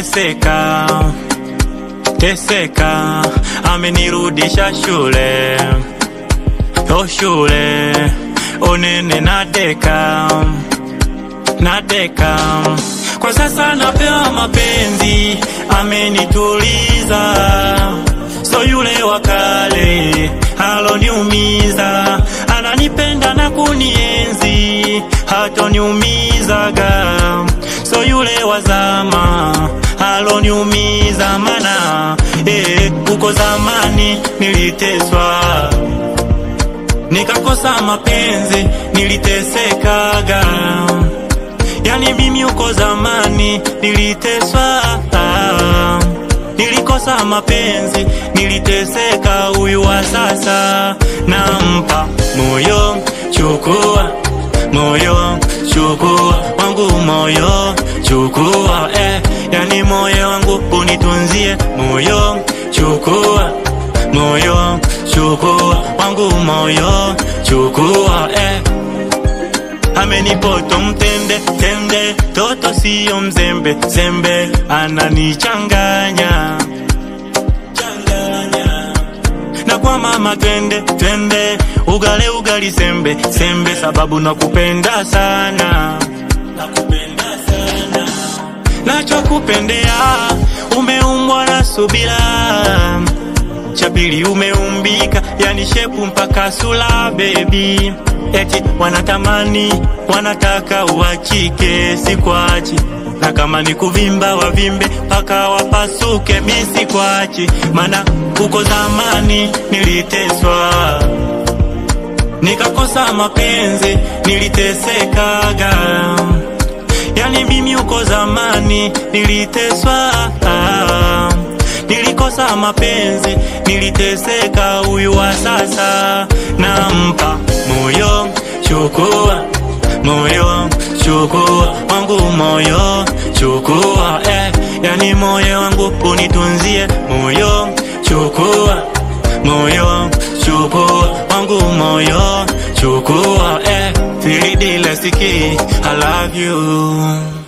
teseka, teseka, amenirudisha shule, oh shule, onene nadeka, nadeka. Kwa sasa napewa mapenzi, amenituliza, so yule wakale aloniumiza, ananipenda na kunienzi, hatoniumizaga. So yule wazama aloniumiza, mana uko zamani niliteswa, nikakosa mapenzi, nilitesekaga. Yani mimi uko zamani niliteswa, nilikosa mapenzi, niliteseka. Huyu wa sasa nampa moyo, chukua moyo, chukua wangu moyo, chukua yani moyo wangu unitunzie moyo, chukua moyo, chukua wangu moyo, chukua amenipoto mtende, tende, toto siyo mzembe, zembe, ananichanganya, changanya. Na kwa mama twende, twende, ugale ugali sembe, sembe, sababu nakupenda sana, nakupenda sana. Nachokupendea, umeumbwa na subira, chapili umeumbika, yani shepu mpaka sula baby. Eti wanatamani, wanataka uachike, sikwachi. Na kama ni kuvimba wavimbe, paka wapasuke, misi kwachi. Mana uko zamani niliteswa, nikakosa mapenzi, nilitesekaga. Yani mimi uko zamani niliteswa, nilikosa mapenzi, niliteseka. Huyu wa sasa nampa moyo, chukua moyo, chukua wangu moyo, chukua yani moyo wangu unitunzie moyo, chukua moyo, chukua wangu moyo, chukua Fili Dilesiki, I love you.